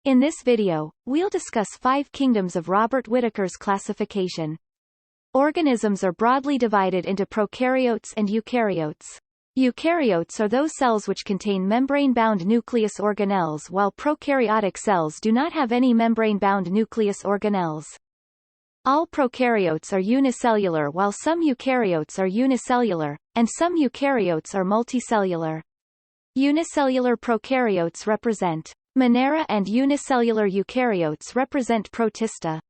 In this video, we'll discuss 5 kingdoms of Robert Whittaker's classification. Organisms are broadly divided into prokaryotes and eukaryotes. Eukaryotes are those cells which contain membrane-bound nucleus organelles, while prokaryotic cells do not have any membrane-bound nucleus organelles. All prokaryotes are unicellular, while some eukaryotes are unicellular, and some eukaryotes are multicellular. Unicellular prokaryotes represent Monera and unicellular eukaryotes represent Protista.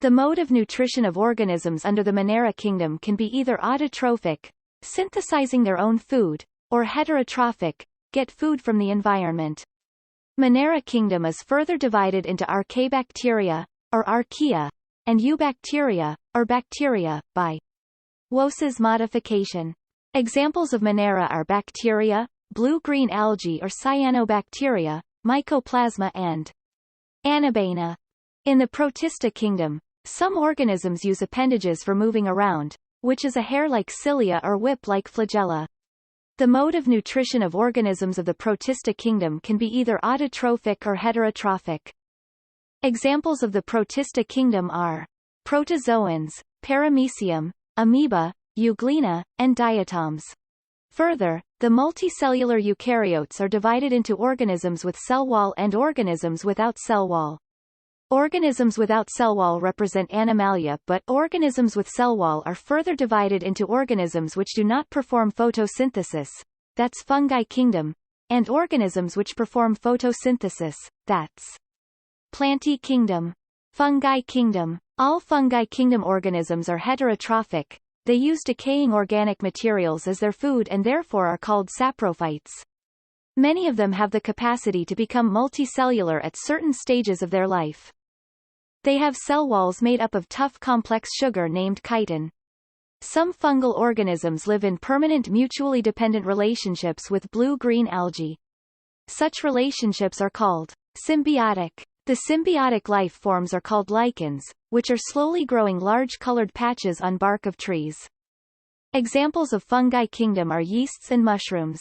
The mode of nutrition of organisms under the Monera kingdom can be either autotrophic, synthesizing their own food, or heterotrophic, get food from the environment. Monera kingdom is further divided into archaebacteria, or archaea, and eubacteria, or bacteria, by Wose's modification. Examples of Monera are bacteria, blue-green algae or cyanobacteria, mycoplasma and anabaena. In the Protista kingdom, some organisms use appendages for moving around, which is a hair-like cilia or whip-like flagella. The mode of nutrition of organisms of the Protista kingdom can be either autotrophic or heterotrophic. Examples of the Protista kingdom are protozoans, paramecium, amoeba, euglena, and diatoms. Further, the multicellular eukaryotes are divided into organisms with cell wall and organisms without cell wall. Organisms without cell wall represent Animalia, but organisms with cell wall are further divided into organisms which do not perform photosynthesis, that's Fungi kingdom, and organisms which perform photosynthesis, that's Plantae kingdom. Fungi kingdom. All Fungi kingdom organisms are heterotrophic. They use decaying organic materials as their food and therefore are called saprophytes. Many of them have the capacity to become multicellular at certain stages of their life. They have cell walls made up of tough complex sugar named chitin. Some fungal organisms live in permanent mutually dependent relationships with blue-green algae. Such relationships are called symbiotic. The symbiotic life forms are called lichens, which are slowly growing large colored patches on bark of trees. Examples of Fungi kingdom are yeasts and mushrooms.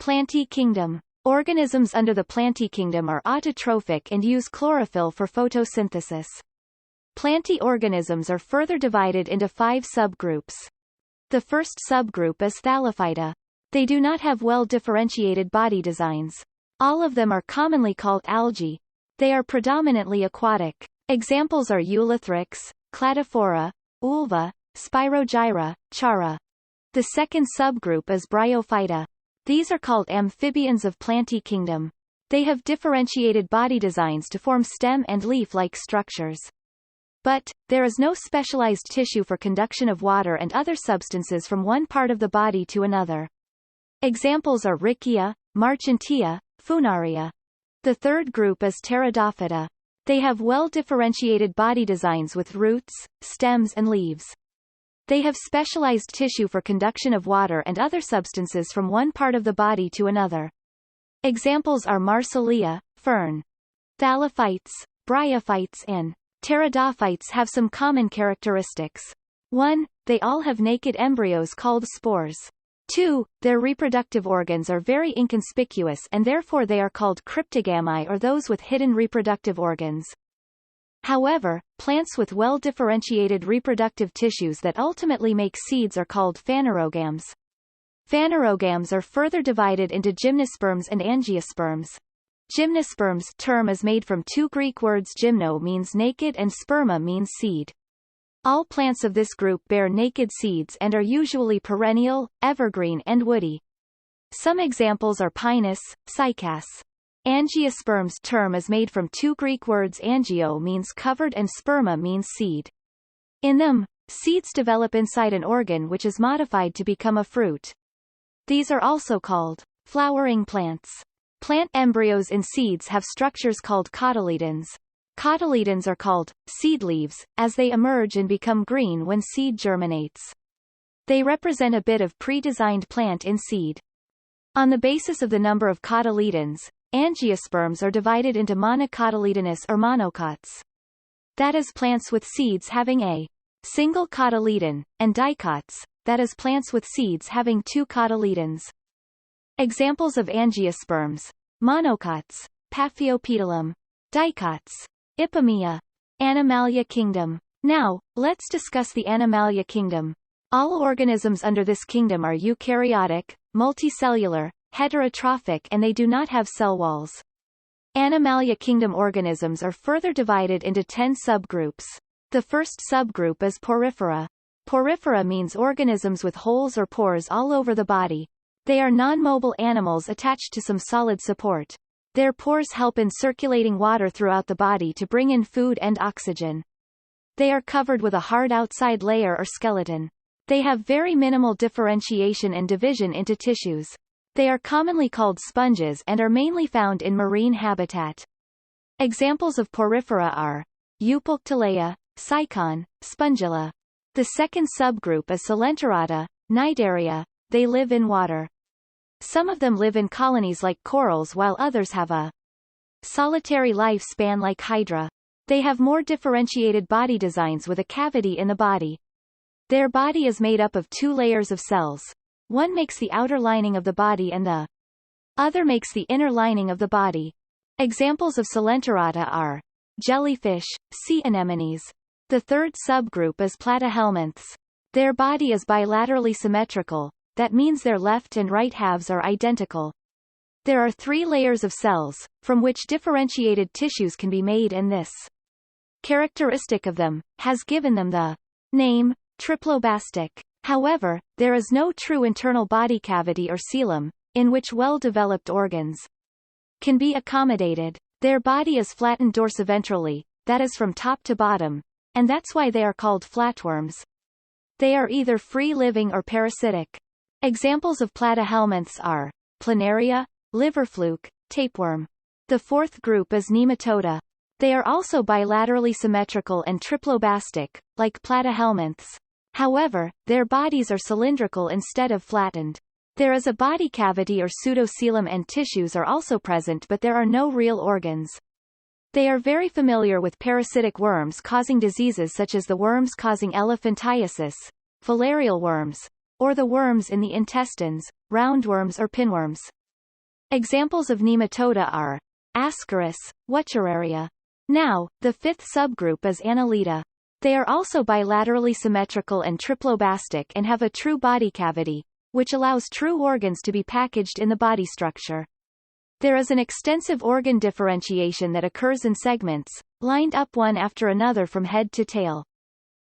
Plantae kingdom. Organisms under the Plantae kingdom are autotrophic and use chlorophyll for photosynthesis. Plantae organisms are further divided into 5 subgroups. The first subgroup is Thallophyta. They do not have well-differentiated body designs. All of them are commonly called algae. They are predominantly aquatic. Examples are Eulothrix, Cladophora, Ulva, Spirogyra, Chara. The second subgroup is Bryophyta. These are called amphibians of Plantae kingdom. They have differentiated body designs to form stem and leaf-like structures. But, there is no specialized tissue for conduction of water and other substances from one part of the body to another. Examples are Riccia, Marchantia, Funaria. The third group is Pteridophyta. They have well-differentiated body designs with roots, stems and leaves. They have specialized tissue for conduction of water and other substances from one part of the body to another. Examples are Marsilea, fern. Thallophytes, bryophytes and pteridophytes have some common characteristics. 1. They all have naked embryos called spores. 2. Their reproductive organs are very inconspicuous and therefore they are called cryptogamy or those with hidden reproductive organs. However, plants with well-differentiated reproductive tissues that ultimately make seeds are called phanerogams. Phanerogams are further divided into gymnosperms and angiosperms. Gymnosperms term is made from 2 Greek words. Gymno means naked and sperma means seed. All plants of this group bear naked seeds and are usually perennial, evergreen and woody. Some examples are Pinus, Cycas. Angiosperms term is made from 2 Greek words. Angio means covered and sperma means seed. In them, seeds develop inside an organ which is modified to become a fruit. These are also called flowering plants. Plant embryos in seeds have structures called cotyledons. Cotyledons are called seed leaves, as they emerge and become green when seed germinates. They represent a bit of pre-designed plant in seed. On the basis of the number of cotyledons, angiosperms are divided into monocotyledonous or monocots. That is plants with seeds having a single cotyledon, and dicots, that is plants with seeds having 2 cotyledons. Examples of angiosperms: monocots, Paphiopedilum, Dicots. Ipomia. Animalia kingdom. Now, let's discuss the Animalia kingdom. All organisms under this kingdom are eukaryotic, multicellular, heterotrophic, and they do not have cell walls. Animalia kingdom organisms are further divided into 10 subgroups. The first subgroup is Porifera. Porifera means organisms with holes or pores all over the body. They are non-mobile animals attached to some solid support. Their pores help in circulating water throughout the body to bring in food and oxygen. They are covered with a hard outside layer or skeleton. They have very minimal differentiation and division into tissues. They are commonly called sponges and are mainly found in marine habitat. Examples of porifera are Eupoctolea, Cycon, Spongilla. The second subgroup is Coelenterata, Cnidaria. They live in water. Some of them live in colonies like corals while others have a solitary lifespan like Hydra. They have more differentiated body designs with a cavity in the body. Their body is made up of 2 layers of cells. One makes the outer lining of the body and the other makes the inner lining of the body. Examples of Coelenterata are jellyfish, sea anemones. The third subgroup is Platyhelminths. Their body is bilaterally symmetrical. That means their left and right halves are identical. There are 3 layers of cells, from which differentiated tissues can be made, and this characteristic of them has given them the name triplobastic. However, there is no true internal body cavity or coelom, in which well-developed organs can be accommodated. Their body is flattened dorsiventrally, that is from top to bottom, and that's why they are called flatworms. They are either free-living or parasitic. Examples of platyhelminths are planaria, liverfluke, tapeworm. The fourth group is nematoda. They are also bilaterally symmetrical and triplobastic, like platyhelminths. However, their bodies are cylindrical instead of flattened. There is a body cavity or pseudocoelom, and tissues are also present, but there are no real organs. They are very familiar with parasitic worms causing diseases such as the worms causing elephantiasis, filarial worms, or the worms in the intestines, roundworms or pinworms. Examples of nematoda are Ascaris, Wuchereria. Now, the fifth subgroup is Annelida. They are also bilaterally symmetrical and triplobastic and have a true body cavity, which allows true organs to be packaged in the body structure. There is an extensive organ differentiation that occurs in segments, lined up one after another from head to tail.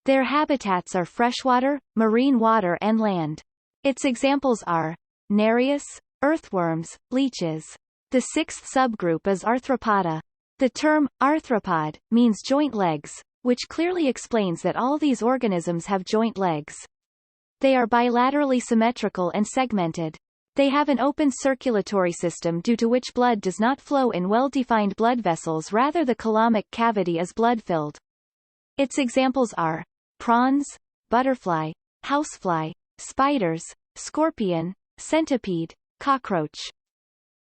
Their habitats are freshwater, marine water and land. Its examples are Nereus, earthworms, leeches. The sixth subgroup is Arthropoda. The term arthropod means joint legs, which clearly explains that all these organisms have joint legs. They are bilaterally symmetrical and segmented. They have an open circulatory system due to which blood does not flow in well-defined blood vessels, rather the coelomic cavity is blood-filled. Its examples are prawns, butterfly, housefly, spiders, scorpion, centipede, cockroach.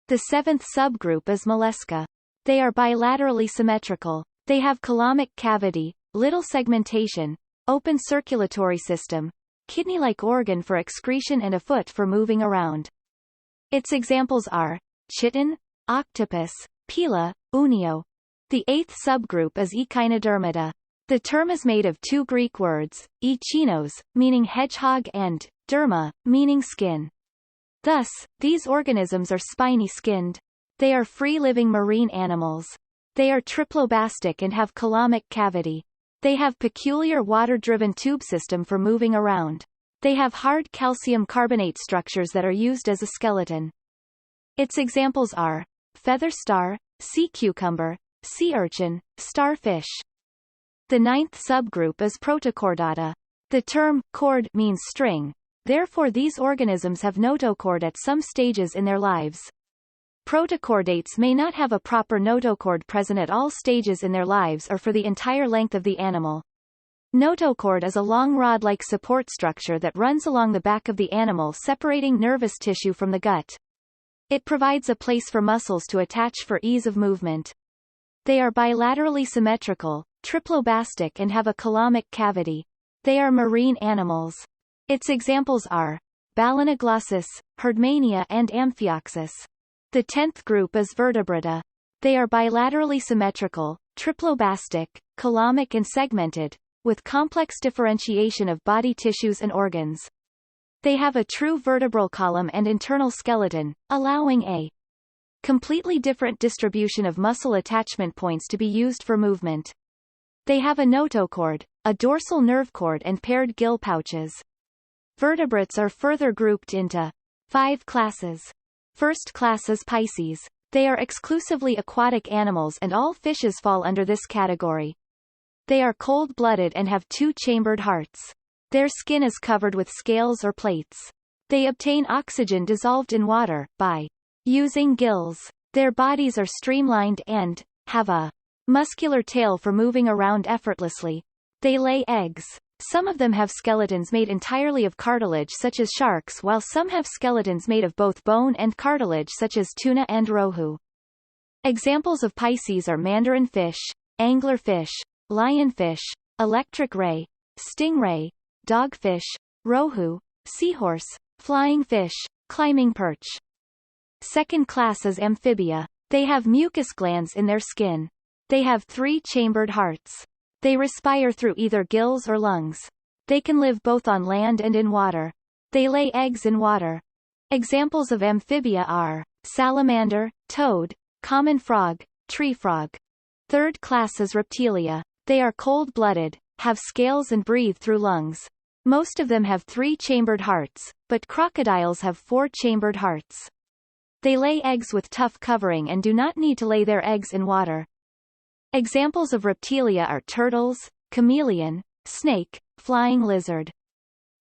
The seventh subgroup is Mollusca. They are bilaterally symmetrical. They have coelomic cavity, little segmentation, open circulatory system, kidney-like organ for excretion and a foot for moving around. Its examples are chitin, octopus, pila, unio. The eighth subgroup is Echinodermata. The term is made of 2 Greek words, echinos, meaning hedgehog, and derma, meaning skin. Thus, these organisms are spiny-skinned. They are free-living marine animals. They are triplobastic and have coelomic cavity. They have peculiar water-driven tube system for moving around. They have hard calcium carbonate structures that are used as a skeleton. Its examples are feather star, sea cucumber, sea urchin, starfish. The ninth subgroup is Protochordata. The term chord means string. Therefore, these organisms have notochord at some stages in their lives. Protochordates may not have a proper notochord present at all stages in their lives or for the entire length of the animal. Notochord is a long rod-like support structure that runs along the back of the animal, separating nervous tissue from the gut. It provides a place for muscles to attach for ease of movement. They are bilaterally symmetrical, triplobastic and have a coelomic cavity. They are marine animals. Its examples are Balanoglossus, Herdmania and Amphioxus. The 10th group is Vertebrata. They are bilaterally symmetrical, triplobastic, coulombic and segmented, with complex differentiation of body tissues and organs. They have a true vertebral column and internal skeleton, allowing a completely different distribution of muscle attachment points to be used for movement. They have a notochord, a dorsal nerve cord and paired gill pouches. Vertebrates are further grouped into 5 classes. First class is Pisces. They are exclusively aquatic animals and all fishes fall under this category. They are cold-blooded and have 2-chambered hearts. Their skin is covered with scales or plates. They obtain oxygen dissolved in water, by using gills. Their bodies are streamlined and have a muscular tail for moving around effortlessly. They lay eggs. Some of them have skeletons made entirely of cartilage such as sharks, while some have skeletons made of both bone and cartilage such as tuna and rohu. Examples of Pisces are mandarin fish, anglerfish, lionfish, electric ray, stingray, dogfish, rohu, seahorse, flying fish, climbing perch. Second class is Amphibia. They have mucus glands in their skin. They have 3-chambered hearts. They respire through either gills or lungs. They can live both on land and in water. They lay eggs in water. Examples of amphibia are salamander, toad, common frog, tree frog. Third class is Reptilia. They are cold-blooded, have scales and breathe through lungs. Most of them have 3-chambered hearts, but crocodiles have 4-chambered hearts. They lay eggs with tough covering and do not need to lay their eggs in water. Examples of reptilia are turtles, chameleon, snake, flying lizard.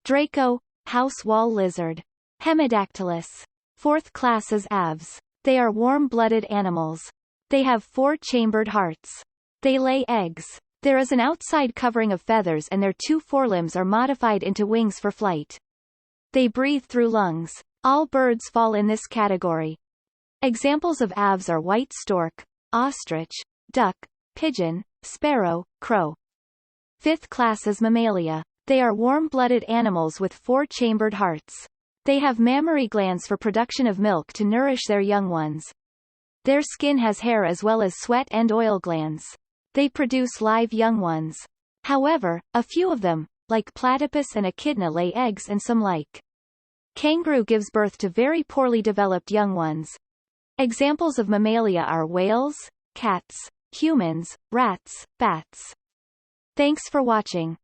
Draco, house wall lizard. Hemidactylus. Fourth class is aves. They are warm-blooded animals. They have 4-chambered hearts. They lay eggs. There is an outside covering of feathers and their 2 forelimbs are modified into wings for flight. They breathe through lungs. All birds fall in this category. Examples of aves are white stork, ostrich, duck, pigeon, sparrow, crow. Fifth class is Mammalia. They are warm-blooded animals with 4-chambered hearts. They have mammary glands for production of milk to nourish their young ones. Their skin has hair as well as sweat and oil glands. They produce live young ones. However, a few of them, like platypus and echidna, lay eggs and some like kangaroo gives birth to very poorly developed young ones. Examples of Mammalia are whales, cats, humans, rats, bats. Thanks for watching.